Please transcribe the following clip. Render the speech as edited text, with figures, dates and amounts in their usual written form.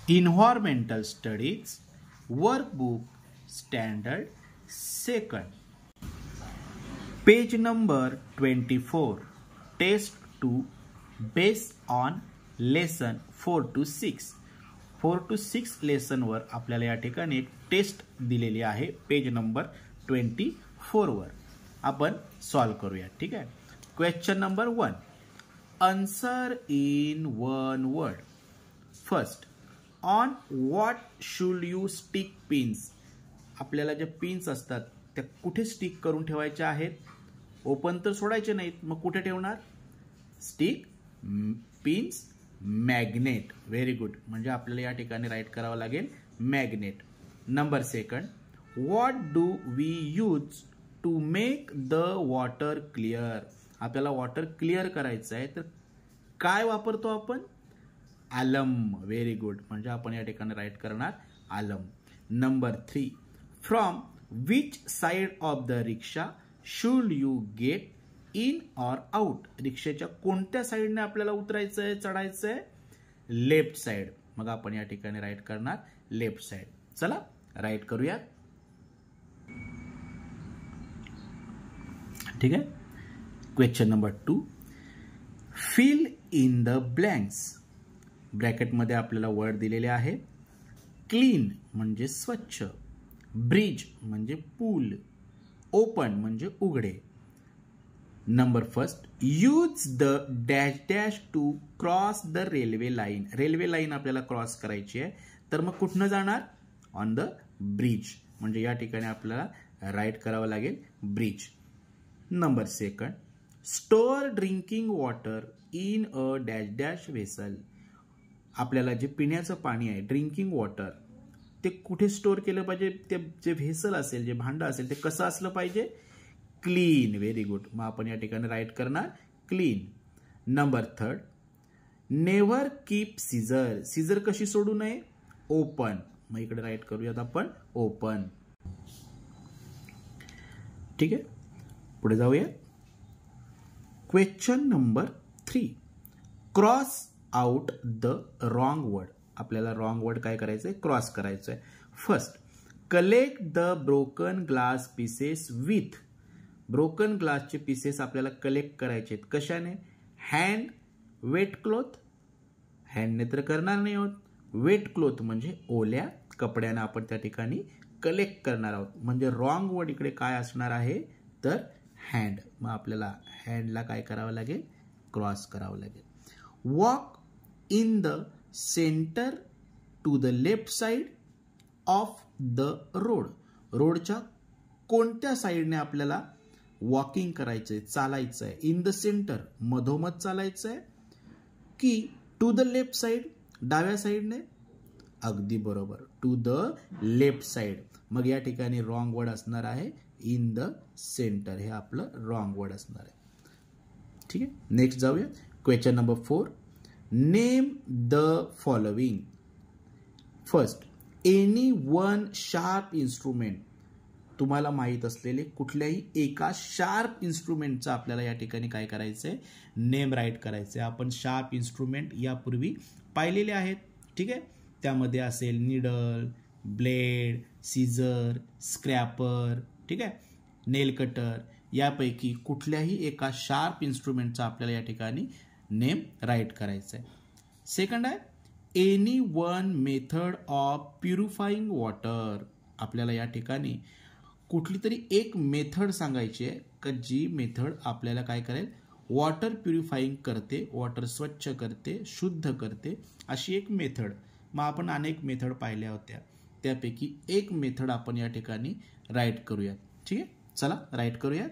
Environmental Studies Workbook Standard 2nd. Page number 24. Test 2 based on lesson 4 to 6. 4 to 6 lesson वर आपल्याला या ठिकाणी एक टेस्ट दिलेली आहे पेज नंबर 24 वर. आपण सॉल्व करूया. ठीक आहे. Question number 1. Answer in one word. First, on what should you stick pins. आपल्याला जे पिन्स असतात त्या कुठे स्टिक करून ठेवायच्या आहेत? ओपन तर सोडायचे नाहीत, मग कुठे ठेवणार? Stick pins magnet. Very good. म्हणजे आपल्याला या ठिकाणी राईट करावं लागेल magnet. Number second, what do we use to make the water clear. आपल्याला वॉटर क्लिअर करायचं आहे तर काय वापरतो आपण? आलम. Very good. म्हणजे आपण या ठिकाणी राईट करणार alum. Number 3, from which side of the rickshaw should you get in or out. रिक्षेच्या कोणत्या साईडने आपल्याला उतरायचं आहे, चढायचं आहे? Left side. मग आपण या ठिकाणी राईट करणार लेफ्ट साइड. चला राईट करूया. ठीक आहे. Question number 2, fill in the blanks. ब्रॅकेटमध्ये आपल्याला वर्ड दिलेले आहे. क्लीन म्हणजे स्वच्छ, ब्रिज म्हणजे पूल, ओपन म्हणजे उघडे. Number first, use the dash dash to cross the railway line. Railway line आपल्याला क्रॉस करायची आहे तर मग कुठनं जाणार? On the bridge. म्हणजे या ठिकाणी आपल्याला राईट करावं लागेल bridge. Number second, store drinking water in a dash dash vessel. आपल्याला जे पिण्याचं पाणी आहे ड्रिंकिंग वॉटर ते कुठे स्टोअर केलं पाहिजे? ते जे व्हेसल असेल, जे भांडं असेल ते कसं असलं पाहिजे? क्लीन. Very good. मग आपण या ठिकाणी राईट करणार clean. Number third, never keep scissor. Scissor कशी सोडू नये? ओपन. मग इकडे राईट करूयात आपण ओपन. ठीक आहे. पुढे जाऊया. Question number 3, cross out the wrong word. आपल्याला रॉंग वर्ड काय करायचंय? क्रॉस करायचंय. First, collect the broken glass pieces with. Broken ग्लासचे पीसेस आपल्याला कलेक्ट करायचे आहेत. कशाने? Hand, wet cloth. हँडने तर करणार नाही आहोत. वेट क्लोथ म्हणजे ओल्या कपड्याने आपण त्या ठिकाणी कलेक्ट करणार आहोत. म्हणजे रॉंग वर्ड इकडे काय असणार आहे? तर हँड. मग आपल्याला हँडला काय करावं लागेल? क्रॉस करावं लागेल. Walk in the centre to the left side of the road. रोडच्या कोणत्या साईडने आपल्याला वॉकिंग करायचंय, चालायचं आहे? इन द सेंटर, मधोमध चालायचं आहे की टू द लेफ्ट साइड, डाव्या साईडने? अगदी बरोबर, टू द लेफ्ट साइड. मग या ठिकाणी रॉंग वर्ड असणार आहे इन द सेंटर. हे आपलं रॉंग वर्ड असणार आहे. ठीक आहे. नेक्स्ट जाऊया. Question number 4, name the following. First, any one sharp instrument. तुम्हाला माहित असलेले कुठल्याही एका शार्प इन्स्ट्रुमेंटचा आपल्याला या ठिकाणी काय करायचंय? नेम राईट करायचंय. आपण शार्प इन्स्ट्रुमेंट यापूर्वी पाहिलेले आहेत. ठीक आहे. त्यामध्ये असेल निडल, ब्लेड, सीझर, स्क्रॅपर. ठीक आहे. Nail cutter. यापैकी कुठल्याही एका शार्प इन्स्ट्रुमेंटचा आपल्याला या ठिकाणी नेम राईट करायचं आहे. सेकंड आहे, any one method of purifying water. आपल्याला या ठिकाणी कुठली तरी एक मेथड सांगायची आहे का जी मेथड आपल्याला काय करेल? वॉटर प्युरिफाईंग करते, वॉटर स्वच्छ करते, शुद्ध करते, अशी एक मेथड. मग आपण अनेक मेथड पाहिल्या होत्या, त्यापैकी एक मेथड आपण या ठिकाणी राईट करूयात. ठीक आहे. चला राईट करूयात.